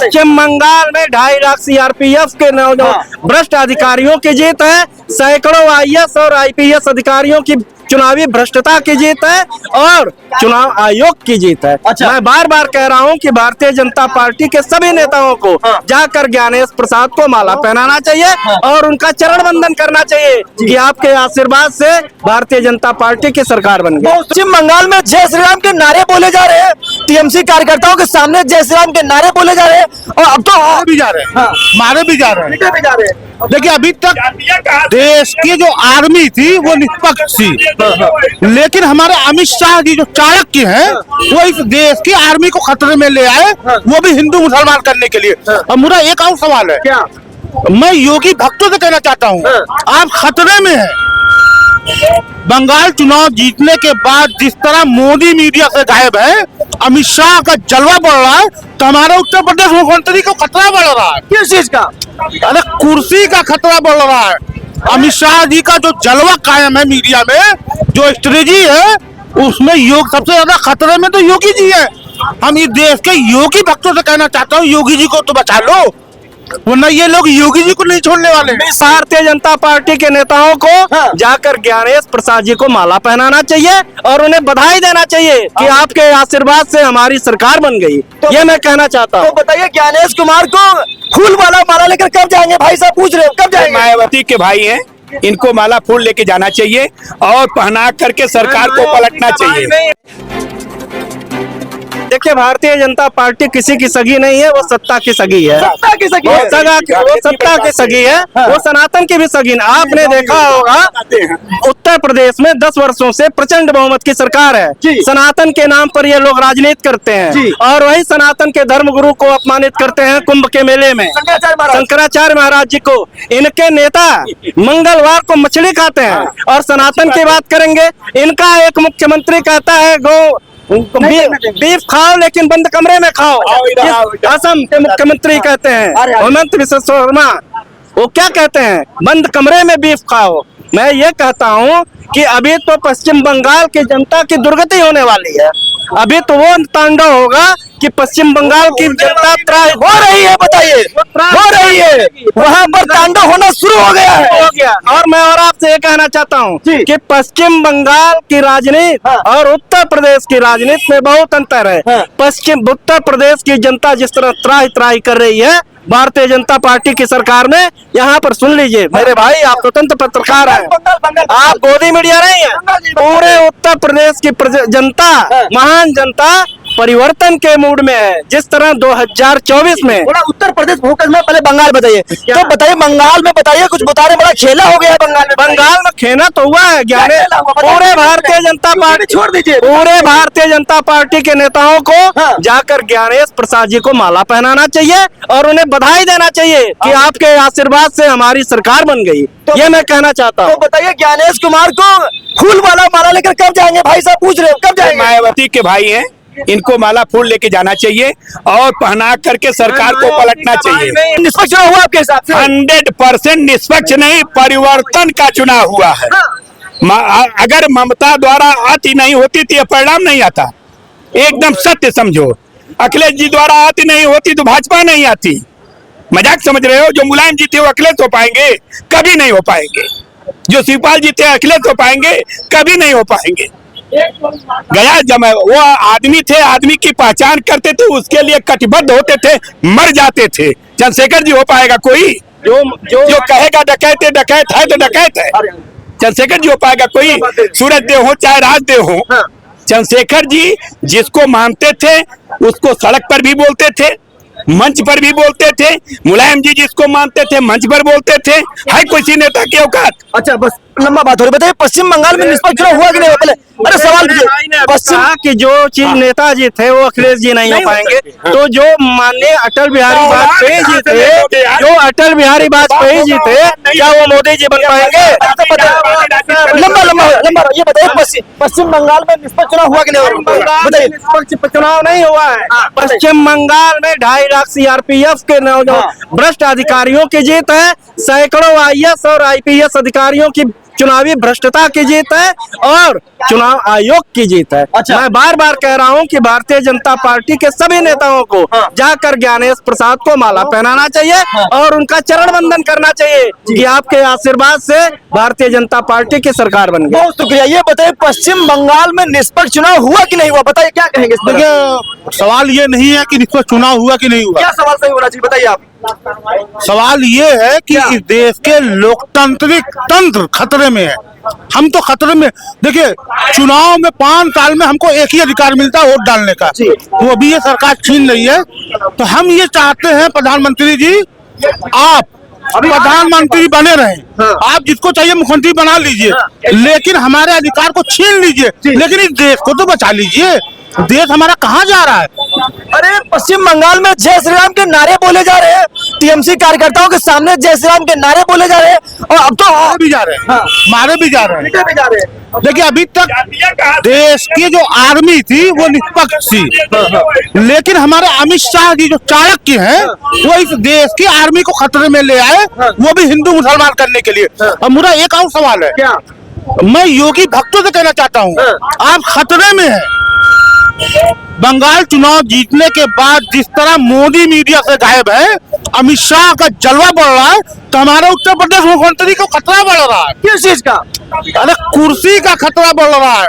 पश्चिम बंगाल में 2.5 लाख सीआरपीएफ के भ्रष्ट अधिकारियों की जीत है, सैकड़ों आईएएस और आईपीएस अधिकारियों की चुनावी भ्रष्टता की जीत है और चुनाव आयोग की जीत है। मैं बार बार कह रहा हूं कि भारतीय जनता पार्टी के सभी नेताओं को जाकर ज्ञानेश प्रसाद को माला पहनाना चाहिए और उनका चरण वंदन करना चाहिए कि आपके आशीर्वाद से भारतीय जनता पार्टी की सरकार बन गई। पश्चिम बंगाल में जय श्री राम के नारे बोले जा रहे हैं, टीएमसी कार्यकर्ताओं के सामने जय श्री राम के नारे बोले जा रहे हैं और अब तो भी जा रहे हैं, मारे भी जा रहे हैं। देखिए अभी तक देश की जो आर्मी थी वो निष्पक्ष थी, लेकिन हमारे अमित शाह जी जो चाणक्य हैं वो इस देश की आर्मी को खतरे में ले आए, वो भी हिंदू मुसलमान करने के लिए। अब मेरा एक और सवाल है, क्या मैं योगी भक्तों से कहना चाहता हूँ, आप खतरे में हैं। बंगाल चुनाव जीतने के बाद जिस तरह मोदी मीडिया से गायब है, अमित शाह का जलवा बढ़ रहा है, तो हमारे उत्तर प्रदेश मुख्यमंत्री को खतरा बढ़ रहा है। किस चीज का? अरे कुर्सी का खतरा बढ़ रहा है। अमित शाह जी का जो जलवा कायम है मीडिया में, जो स्ट्रेटजी है, उसमें योग सबसे ज्यादा खतरे में तो योगी जी है। हम इस देश के योगी भक्तों से कहना चाहता हूँ, योगी जी को तो बचा लो, वरना ये लोग योगी जी को नहीं छोड़ने वाले। भारतीय जनता पार्टी के नेताओं को जाकर ज्ञानेश प्रसाद जी को माला पहनाना चाहिए और उन्हें बधाई देना चाहिए कि आपके आशीर्वाद से हमारी सरकार बन गई। तो ये मैं कहना चाहता हूँ। तो बताइए ज्ञानेश कुमार को फूल वाला माला लेकर कब जाएंगे? भाई साहब पूछ रहे हो कब जाएंगे? मायावती के भाई हैं, इनको माला फूल लेके जाना चाहिए और पहना करके सरकार को पलटना चाहिए। देखिए भारतीय जनता पार्टी किसी की सगी नहीं है, वो सत्ता की सगी है। सत्ता की सगी है। वो सत्ता की सगी है, वो सनातन की भी सगी। आपने देखा होगा उत्तर प्रदेश में 10 वर्षों से प्रचंड बहुमत की सरकार है। सनातन के नाम पर ये लोग राजनीति करते हैं और वही सनातन के धर्म गुरु को अपमानित करते हैं कुंभ के मेले में। शंकराचार्य महाराज जी को इनके नेता मंगलवार को मछली खाते हैं और सनातन की बात करेंगे। इनका एक मुख्यमंत्री कहता है बीफ खाओ लेकिन बंद कमरे में खाओ। असम के मुख्यमंत्री कहते हैं हेमंत बिस्वा शर्मा, वो क्या कहते हैं? बंद कमरे में बीफ खाओ। मैं ये कहता हूँ कि अभी तो पश्चिम बंगाल की जनता की दुर्गति होने वाली है। अभी तो वो तांडव होगा कि पश्चिम बंगाल की जनता त्राही हो रही है। बताइए हो रही है, वहाँ पर तांडव होना शुरू हो गया है। और मैं और आपसे ये कहना चाहता हूँ कि पश्चिम बंगाल की राजनीति और उत्तर प्रदेश की राजनीति में बहुत अंतर है। उत्तर प्रदेश की जनता जिस तरह त्राही त्राही कर रही है भारतीय जनता पार्टी की सरकार में, यहाँ पर सुन लीजिए मेरे भाई, आप स्वतंत्र पत्रकार हैं, आप गोदी मीडिया नहीं है। पूरे उत्तर प्रदेश की जनता, महान जनता परिवर्तन के मूड में है। जिस तरह 2024 में उत्तर प्रदेश फोकस में, पहले बंगाल बताइए। तो बताइए बंगाल में, बताइए कुछ बता रहे, बड़ा खेला हो गया है बंगाल में खेना तो हुआ है ज्ञानेश। पूरे भारतीय जनता पार्टी, छोड़ दीजिए, पूरे भारतीय जनता पार्टी के नेताओं को जाकर ज्ञानेश प्रसाद जी को माला पहनाना चाहिए और उन्हें बधाई देना चाहिए कि आपके आशीर्वाद से हमारी सरकार बन गई। ये मैं कहना चाहता हूँ। तो बताइए ज्ञानेश कुमार को फूल वाला माला लेकर कब जाएंगे? भाई साहब पूछ रहे हो कब जाएंगे? मायावती के भाई हैं, इनको माला फूल लेके जाना चाहिए और पहना करके सरकार को पलटना चाहिए। निष्पक्ष चुनाव हुआ आपके हिसाब से? 100% निष्पक्ष नहीं, परिवर्तन का चुनाव हुआ है। अगर ममता द्वारा आती नहीं होती तो यह परिणाम नहीं आता। एकदम सत्य समझो, अखिलेश जी द्वारा आती नहीं होती तो भाजपा नहीं आती। मजाक समझ रहे हो? जो मुलायम जी थे वो अखिलेश हो पाएंगे? कभी नहीं हो पाएंगे। जो शिवपाल जी थे अखिलेश हो पाएंगे? कभी नहीं हो पाएंगे। गया जब वो आदमी थे, आदमी की पहचान करते थे, उसके लिए कटिबद्ध होते थे, मर जाते थे। चंद्रशेखर जी हो पाएगा कोई? जो कहेगा डकैत डकैत है तो डकैत है। चंद्रशेखर जी हो पाएगा कोई? सूरज देव हो चाहे राजदेव हो, चंद्रशेखर जी जिसको मानते थे उसको सड़क पर भी बोलते थे, मंच पर भी बोलते थे। मुलायम जी जिसको मानते थे मंच पर बोलते थे। है कोई नेता की औकात? अच्छा बस लंबा बात हो रही, बताइए पश्चिम बंगाल में निष्पक्ष चुनाव हुआ कि नहीं? पहले अरे सवाल पश्चिम की जो चीज नेताजी थे वो अखिलेश जी नहीं हो पाएंगे, तो जो माननीय अटल बिहारी वाजपेयी जी थे, जो अटल बिहारी वाजपेयी जी थे, क्या वो मोदी जी बन पाएंगे? लंबा लंबा लंबा ये बताइए पश्चिम बंगाल में निष्पक्ष चुनाव हुआ कि नहीं? बताइए। निष्पक्ष चुनाव नहीं हुआ है। पश्चिम बंगाल में 2.5 लाख सीआरपीएफ के भ्रष्ट अधिकारियों की जीत है, सैकड़ों आईएएस और आईपीएस अधिकारियों की चुनावी भ्रष्टता की जीत है और चुनाव आयोग की जीत है। अच्छा। मैं बार बार कह रहा हूं कि भारतीय जनता पार्टी के सभी नेताओं को जाकर ज्ञानेश प्रसाद को माला पहनाना चाहिए और उनका चरण वंदन करना चाहिए कि आपके आशीर्वाद से भारतीय जनता पार्टी की सरकार बन गई। बहुत शुक्रिया। ये बताइए पश्चिम बंगाल में निष्पक्ष चुनाव हुआ कि नहीं हुआ, बताइए क्या कहेंगे इस पर? देखिए, सवाल ये नहीं है कि निष्पक्ष चुनाव हुआ कि नहीं हुआ। क्या सवाल सही होना चाहिए बताइए आप? सवाल ये है कि इस देश के लोकतांत्रिक तंत्र खतरे में है। हम तो खतरे में, देखिए चुनाव में 5 साल में हमको एक ही अधिकार मिलता है, वोट डालने का, वो भी ये सरकार छीन रही है। तो हम ये चाहते हैं प्रधानमंत्री जी, आप प्रधानमंत्री बने रहें, आप जिसको चाहिए मुख्यमंत्री बना लीजिए, लेकिन हमारे अधिकार को छीन लीजिए, लेकिन इस देश को तो बचा लीजिए। देश हमारा कहाँ जा रहा है? अरे पश्चिम बंगाल में जय श्री राम के नारे बोले जा रहे हैं, टीएमसी कार्यकर्ताओं के सामने जय श्री राम के नारे बोले जा रहे हैं और अब तो मारे भी जा रहे हैं, मारे भी जा रहे हैं। देखिए अभी तक देश की जो आर्मी थी वो निष्पक्ष थी, लेकिन हमारे अमित शाह जी जो चाणक्य हैं वो इस देश की आर्मी को खतरे में ले आए, वो भी हिंदू मुसलमान करने के लिए। अब मेरा एक और सवाल है, मैं योगी भक्तों से कहना चाहता हूँ, आप खतरे में हैं। बंगाल चुनाव जीतने के बाद जिस तरह मोदी मीडिया से गायब है, अमित शाह का जलवा बढ़ रहा है, तो हमारे उत्तर प्रदेश मुख्यमंत्री को खतरा बढ़ रहा है। किस चीज का? अरे कुर्सी का खतरा बढ़ रहा है।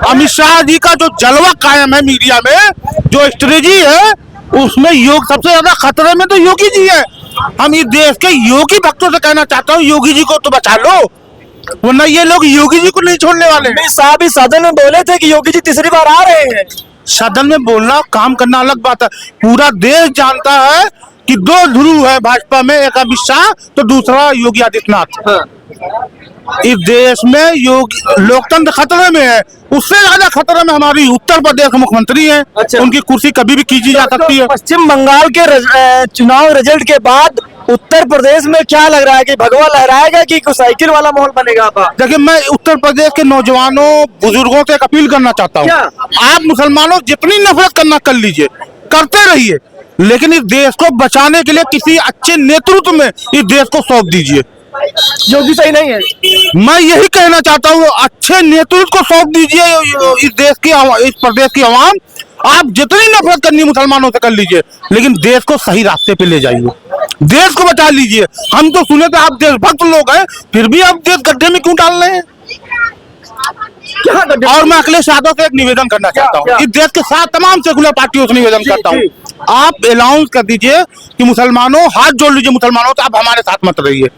अमित शाह जी का जो जलवा कायम है मीडिया में, जो स्ट्रेटजी है, उसमें योग सबसे ज्यादा खतरे में तो योगी जी है। हम इस देश के योगी भक्तों से कहना चाहता हूँ, योगी जी को तो बचा लो, वरना ये लोग योगी जी को नहीं छोड़ने वाले। साहब इस सदन में बोले थे कि योगी जी तीसरी बार आ रहे हैं। सदन में बोलना, काम करना अलग बात है। पूरा देश जानता है कि 2 ध्रुव है भाजपा में, एक अमित शाह तो दूसरा योगी आदित्यनाथ। इस देश में लोकतंत्र खतरे में है, उससे ज्यादा खतरे में हमारी उत्तर प्रदेश के मुख्यमंत्री हैं। अच्छा। उनकी कुर्सी कभी भी खींची जा सकती है। पश्चिम बंगाल के चुनाव रिजल्ट के बाद उत्तर प्रदेश में क्या लग रहा है कि भगवा लहराएगा कि साइकिल वाला माहौल बनेगा? देखिए मैं उत्तर प्रदेश के नौजवानों बुजुर्गों से एक अपील करना चाहता हूँ, आप मुसलमानों जितनी नफरत करना कर लीजिए, करते रहिए, लेकिन इस देश को बचाने के लिए किसी अच्छे नेतृत्व में इस देश को सौंप दीजिए। योगी सही नहीं है, मैं यही कहना चाहता हूँ, अच्छे नेतृत्व को सौंप दीजिए इस देश की, इस प्रदेश की आवाम। आप जितनी नफरत करनी मुसलमानों से कर लीजिए, लेकिन देश को सही रास्ते पे ले जाइए, देश को बचा लीजिए। हम तो सुने थे आप देशभक्त लोग हैं, फिर भी आप देश गड्ढे में क्यों डाल रहे हैं? और मैं अखिलेश यादव से एक निवेदन करना चाहता हूँ, इस देश के साथ तमाम सेकुलर पार्टियों से निवेदन करता हूँ, आप अनाउंस कर दीजिए कि मुसलमानों हाथ जोड़ लीजिए, मुसलमानों तो आप हमारे साथ मत रहिए,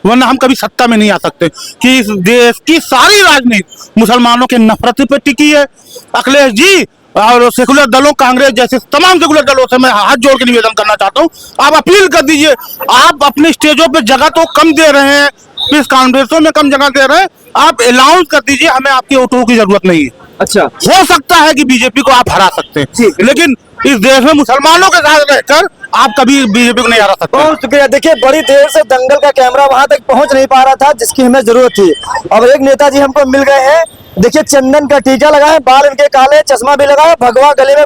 वरना हम कभी सत्ता में नहीं आ सकते। कि इस देश की सारी राजनीति मुसलमानों के नफरत पे टिकी है। अखिलेश जी और सेकुलर दलों, कांग्रेस जैसे तमाम सेकुलर दलों से मैं हाथ जोड़ के निवेदन करना चाहता हूँ, आप अपील कर दीजिए। आप अपने स्टेजों पे जगह तो कम दे रहे हैं, प्रेस कॉन्फ्रेंसों में कम जगह दे रहे हैं, आप अनाउंस कर दीजिए हमें आपके वोटों की जरूरत नहीं है। अच्छा, हो सकता है कि बीजेपी को आप हरा सकते हैं, लेकिन इस देश में मुसलमानों के साथ रहकर आप कभी बीजेपी को नहीं हरा सकते। बहुत शुक्रिया। देखिए बड़ी देर से दंगल का कैमरा वहां तक पहुंच नहीं पा रहा था जिसकी हमें जरूरत थी। अब एक नेताजी हमको मिल गए हैं, देखिए चंदन का टीका लगाए, बाल इनके काले, चश्मा भी लगाए, भगवा गले में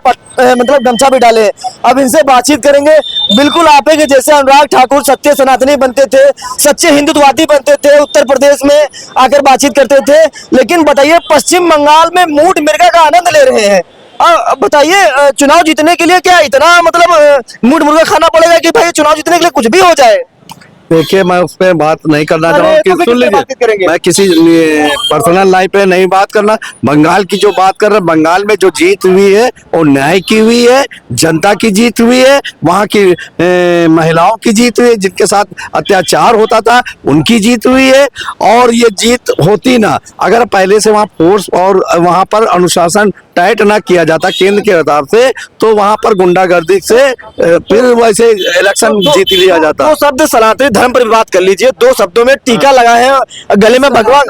मतलब गमछा भी डाले। अब इनसे बातचीत करेंगे। बिल्कुल आपे के जैसे अनुराग ठाकुर सच्चे सनातनी बनते थे, सच्चे हिंदुत्ववादी बनते थे, उत्तर प्रदेश में आकर बातचीत करते थे, लेकिन बताइए पश्चिम बंगाल में मूठ मिर्गा का आनंद ले रहे हैं। अब बताइए चुनाव जीतने के लिए क्या इतना मतलब मूठ मुर्गा खाना पड़ेगा कि भाई चुनाव जीतने के लिए कुछ भी हो जाए? देखिए मैं उस पर बात नहीं करना चाहूँगा कि सुन लीजिए, मैं किसी पर्सनल लाइफ पे नहीं बात करना। बंगाल की जो बात कर रहे हैं, बंगाल में जो जीत हुई है वो न्याय की हुई है, जनता की जीत हुई है, वहाँ की महिलाओं की जीत हुई है, जिनके साथ अत्याचार होता था उनकी जीत हुई है। और ये जीत होती ना अगर पहले से वहाँ फोर्स और वहाँ पर अनुशासन टाइट ना किया जाता केंद्र के हिसाब से, तो वहाँ पर गुंडागर्दी से फिर वैसे इलेक्शन जीत लिया जाता। दो शब्द सनातनी धर्म पर बात कर लीजिए, 2 शब्दों में टीका लगा है, गले में भगवा,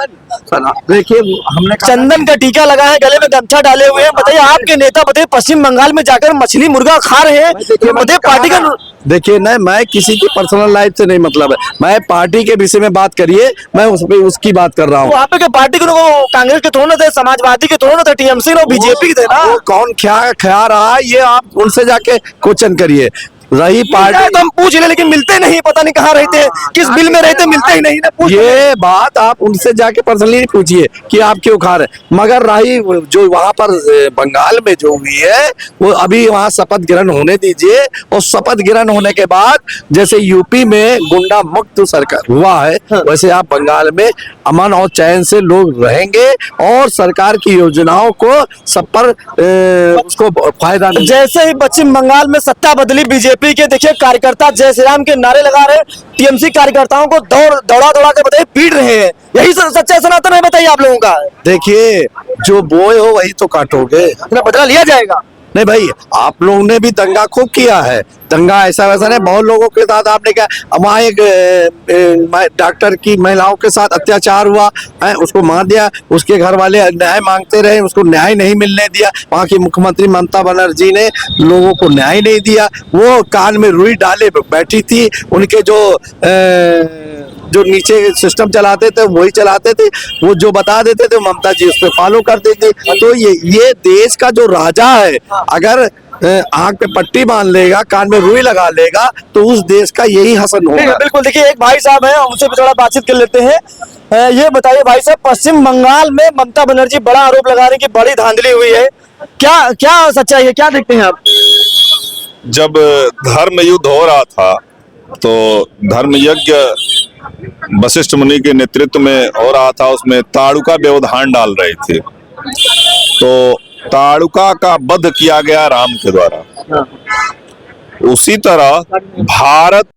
देखिए हमने चंदन का टीका लगा है, गले में गमछा डाले हुए हैं। बताइए आपके नेता बताइए पश्चिम बंगाल में जाकर मछली मुर्गा खा रहे हैं, बताइए पार्टी का। देखिए नहीं, मैं किसी की पर्सनल लाइफ से नहीं मतलब है, मैं पार्टी के विषय में बात करिए, मैं उसकी बात कर रहा हूँ। वहाँ पे पार्टी के लोग कांग्रेस के थोड़े थे, समाजवादी के थोड़े थे, टीएमसी और बीजेपी के थे ना। वो कौन क्या खा रहा है ये आप उनसे जाके क्वेश्चन करिए। रही पार्टी तो हम पूछ ले, लेकिन मिलते नहीं, पता नहीं कहाँ रहते हैं, किस बिल में रहते, मिलते ही नहीं ना। पूछ ये बात आप उनसे जाके पर्सनली पूछिए कि आप क्यों खा रहे। मगर रही जो वहां पर बंगाल में जो हुई है, वो अभी वहां शपथ ग्रहण होने दीजिए, और शपथ ग्रहण होने के बाद जैसे यूपी में गुंडा मुक्त सरकार हुआ है, वैसे आप बंगाल में अमन और चैन से लोग रहेंगे और सरकार की योजनाओं को सब पर उसको फायदा मिले। जैसे ही पश्चिम बंगाल में सत्ता बदली बीजेपी के, देखिए कार्यकर्ता जय श्री राम के नारे लगा रहे, टीएमसी कार्यकर्ताओं को दौड़ा दौड़ा के बताइए पीट रहे हैं। यही सच्चा सनातन है, बताइए आप लोगों का। देखिए, जो बोए हो वही तो काटोगे, इतना बदला लिया जाएगा। नहीं भाई, आप लोगों ने भी दंगा खूब किया है, दंगा ऐसा वैसा नहीं, बहुत लोगों के साथ आपने क्या, वहाँ एक डॉक्टर की महिलाओं के साथ अत्याचार हुआ है, उसको मार दिया, उसके घर वाले न्याय मांगते रहे, उसको न्याय नहीं मिलने दिया। वहाँ की मुख्यमंत्री ममता बनर्जी ने लोगों को न्याय नहीं दिया, वो कान में रुई डाले बैठी थी, उनके जो नीचे सिस्टम चलाते थे वही चलाते थे, वो जो बता देते थे ममता जी उस पर फॉलो कर देती। तो ये देश का जो राजा है, अगर आंख पे पट्टी बांध लेगा, कान में रुई लगा लेगा, तो उस देश का यही हसन होगा। बिल्कुल। देखिए, एक भाई साहब हैं, उनसे भी थोड़ा बातचीत कर लेते हैं। ये बताइए भाई साहब, पश्चिम बंगाल में ममता बनर्जी बड़ा आरोप लगा रही है कि बड़ी धांधली हुई है, क्या क्या सच्चाई है, क्या देखते हैं आप? जब धर्म युद्ध हो रहा था तो धर्म यज्ञ वशिष्ठ मुनि के नेतृत्व में हो रहा था, उसमें ताड़ुका व्यवधान डाल रहे थे, तो ताड़ुका का वध किया गया राम के द्वारा। उसी तरह भारत